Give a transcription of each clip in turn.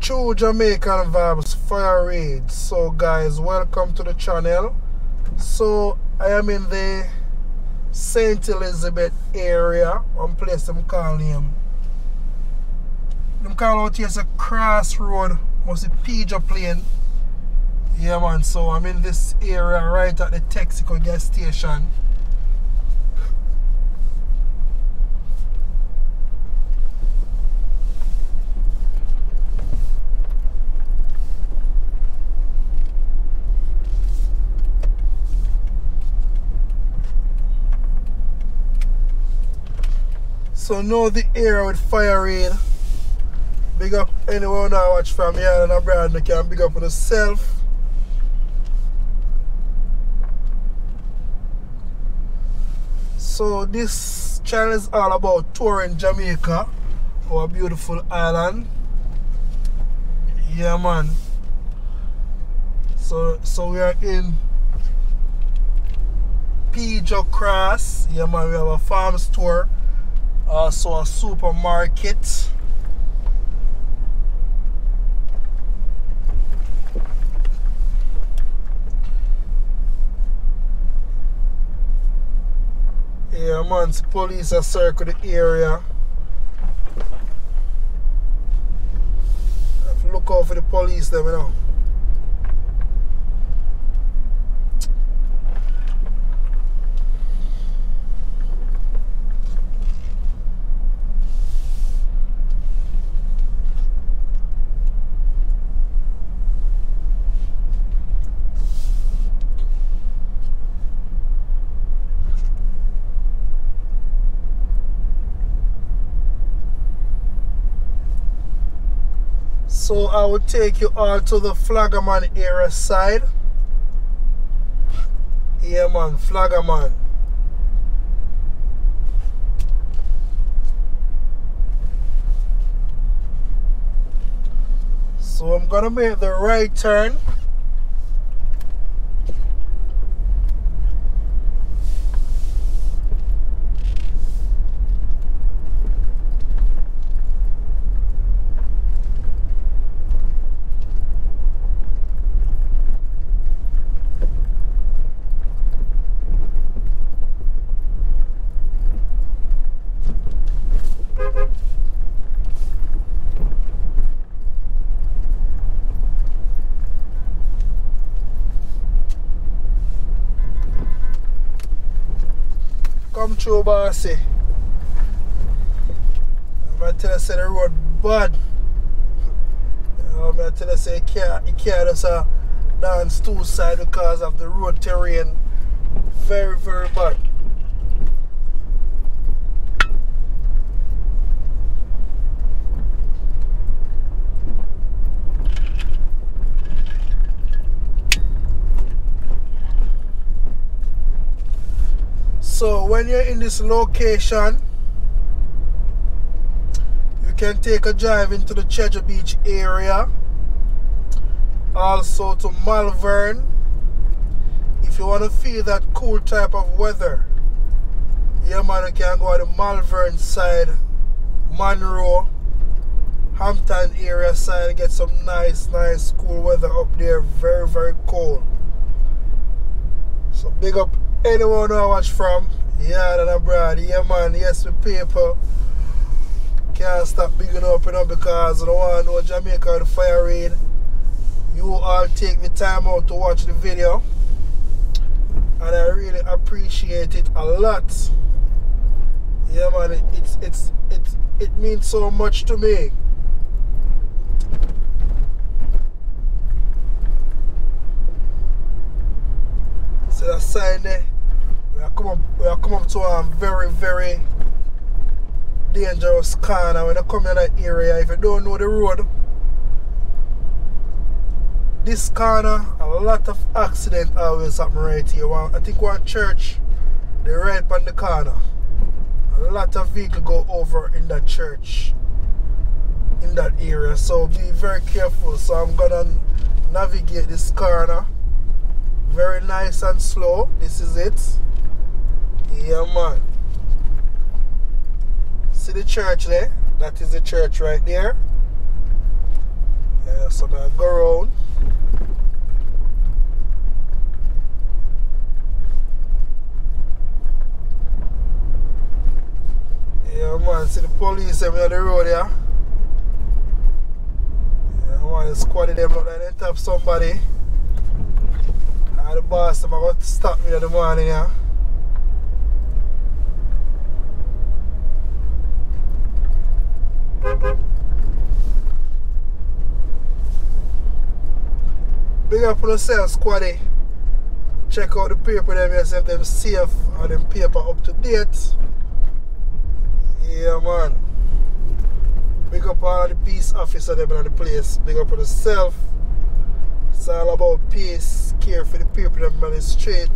True Jamaican Vibes, Fire Reid. So guys, welcome to the channel. So I am in the St.Elizabeth area. One place them call him. Them call out here as a crossroad. Must be Perdo plane. Yeah man, so I'm in this area right at the Texaco gas station. So now the area with Fire Reid. Big up anyone who watch from here and abroad, you can big up on yourself. So this channel is all about touring Jamaica, our beautiful island. Yeah man. So we are in Perdo Cross. Yeah man, we have a farm store. Also a supermarket. Yeah man, the police are circling the area. I have to look out for the police them, you know. So I will take you all to the Flaggerman area side. Yeah man, Flaggerman. So I'm gonna make the right turn. Come through, bossy. I'm going to tell you say the road bad. I'm going to tell you say you can't just dance two sides because of the road terrain. Very, very bad. So when you're in this location, you can take a drive into the Treasure Beach area, also to Malvern if you want to feel that cool type of weather. Yeah man, you can go to the Malvern side, Monroe, Hampton area side, get some nice cool weather up there. Very, very cold. So big up anyone who I watch from yeah and abroad. Yeah man, yes the people can't stop bigging up, you know, because I don't want to know Jamaica with the Fire Reid. You all take the time out to watch the video and I really appreciate it a lot. Yeah man, it means so much to me. See that sign there? We are come up to a very, very dangerous corner when you come in that area. If you don't know the road, this corner, a lot of accident always happen right here. I think one church, they right on the corner. A lot of vehicles go over in that church, in that area. So be very careful. So I'm gonna navigate this corner. Very nice and slow. This is it. Yeah man. See the church there? That is the church right there. Yeah, so I go around. Yeah, man, see the police on the road, yeah. Yeah, man, the squad them look like they tap somebody. And the boss them are going to stop me in the morning, yeah. Big up on yourself, squaddy. Check out the paper them, yourself, them safe and them paper up to date. Yeah, man. Big up all the peace officer them in the place. Big up on yourself. It's all about peace, care for the people them on the street.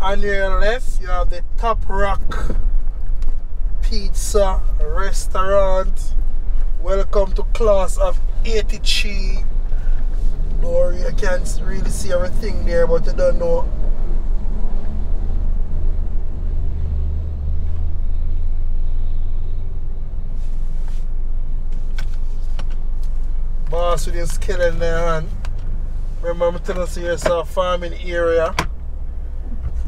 On your left, you have the Top Rock Pizza Restaurant. Welcome to class of 83. Or you can't really see everything there, but you don't know. Boss with his skill in their hand. Remember, I'm telling you, it's a farming area.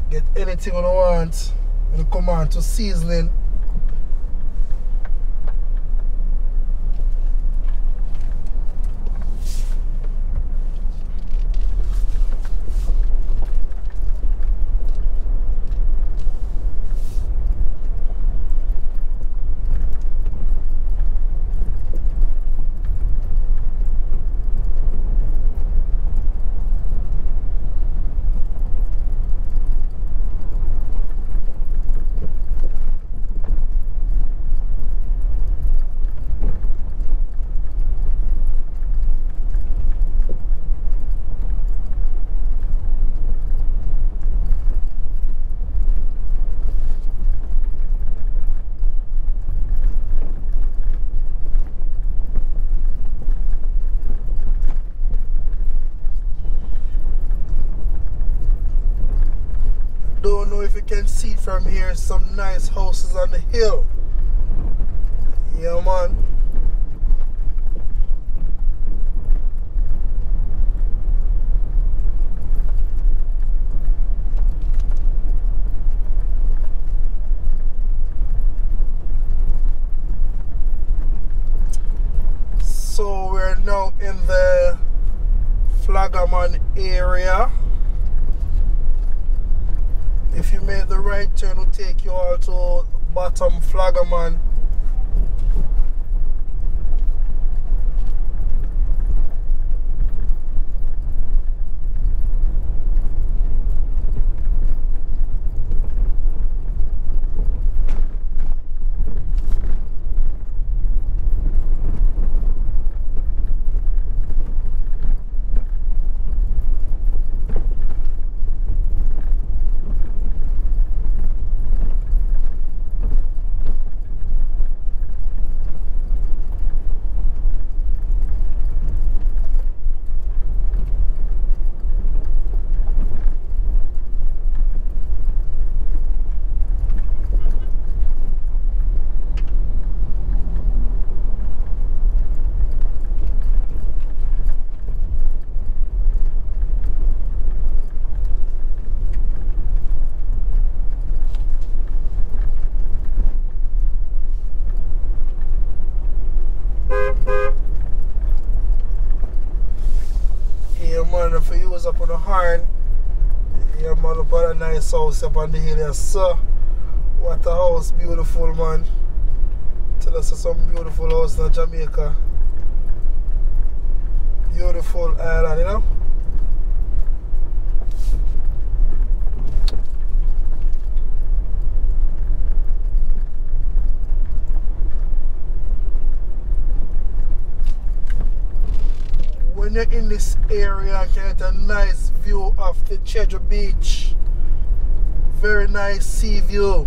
Get anything you want when you come on to seasoning. Don't know if you can see from here, some nice houses on the hill. Yeah, man. So we're now in the Flagaman area. If you make the right turn, it will take you all to bottom Flagaman. Yeah, man, if you use up on the horn, yeah, man, up on a nice house up on the hill there, so what a house, beautiful, man. Tell us some beautiful house in Jamaica. Beautiful island, you know. When you're in this area, you get a nice view of the Cheju Beach. very nice Seaview.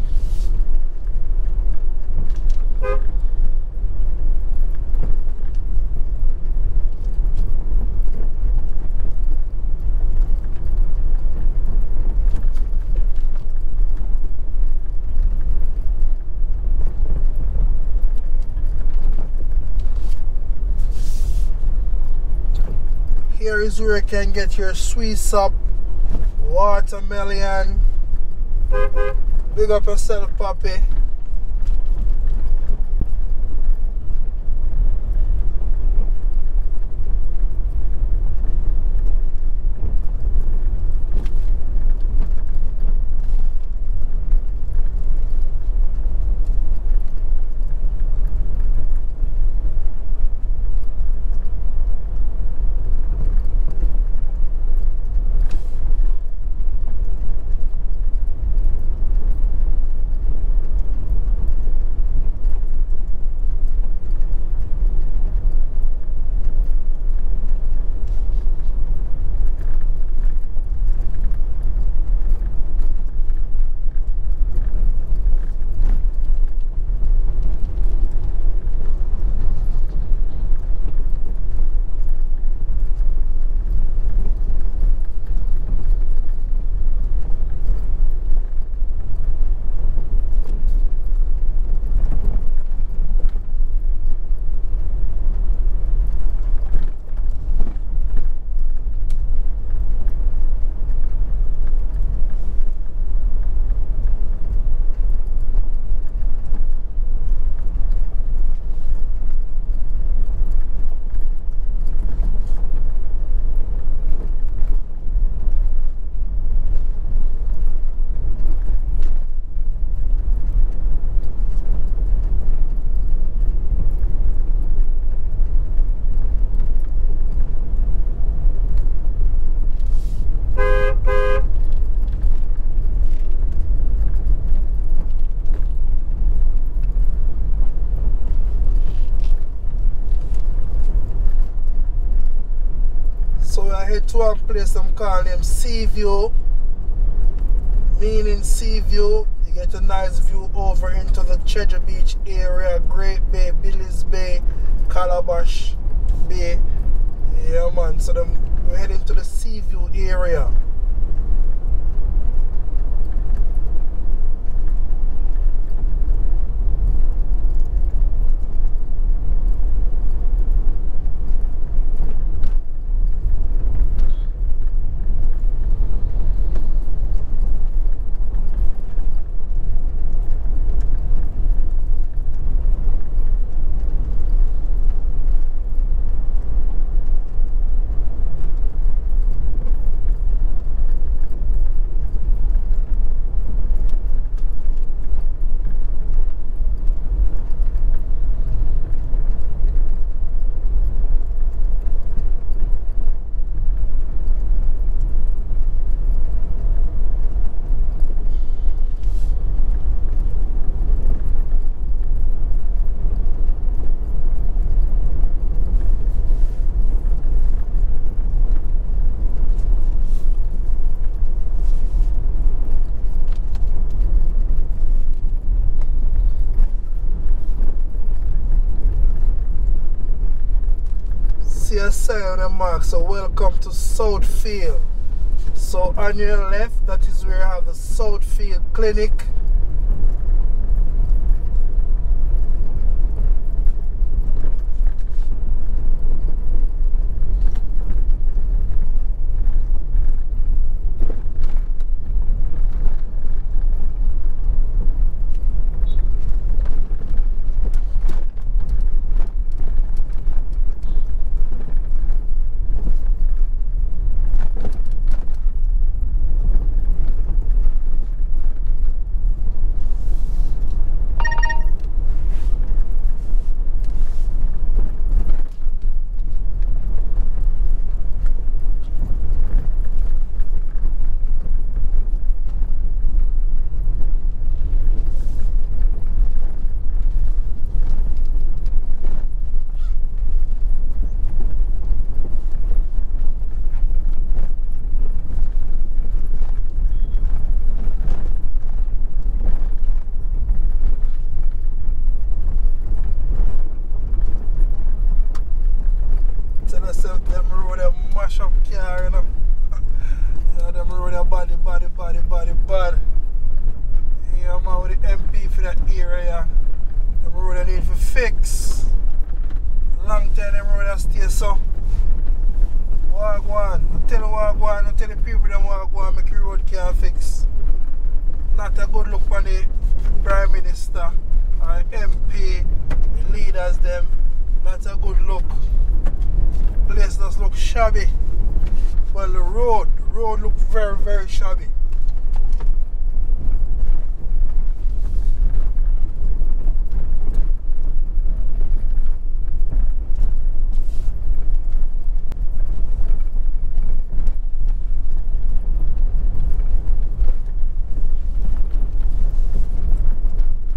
Here is where you can get your Swiss up, watermelon. Big up yourself, Papi. So I head to a place I'm calling them Seaview, meaning Seaview. You get a nice view over into the Cheddar Beach area, Great Bay, Billy's Bay, Calabash Bay. Yeah man, so we're heading to the Seaview area. See a sign on the mark, so welcome to Southfield. So on your left, that is where you have the Southfield Clinic. I tell you what I go on, I tell the people that want to go and make the road can't fix. Not a good look for the Prime Minister or MP, the leaders them. Not a good look. Place does look shabby. Well, the road look very, very shabby.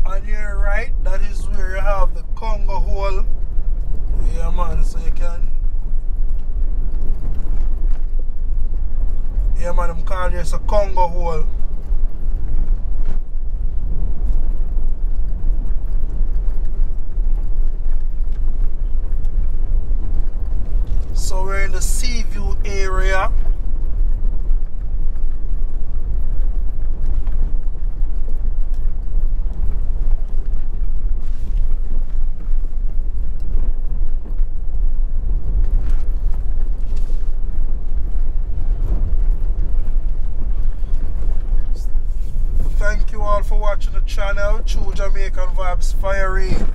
On your right, that is where you have the Congo hole. Yeah, man, so you can. Yeah, man, I'm calling this a Congo hole. So we're in the Seaview area. Thank you all for watching the channel. True Jamaican Vibes, Fire Reid.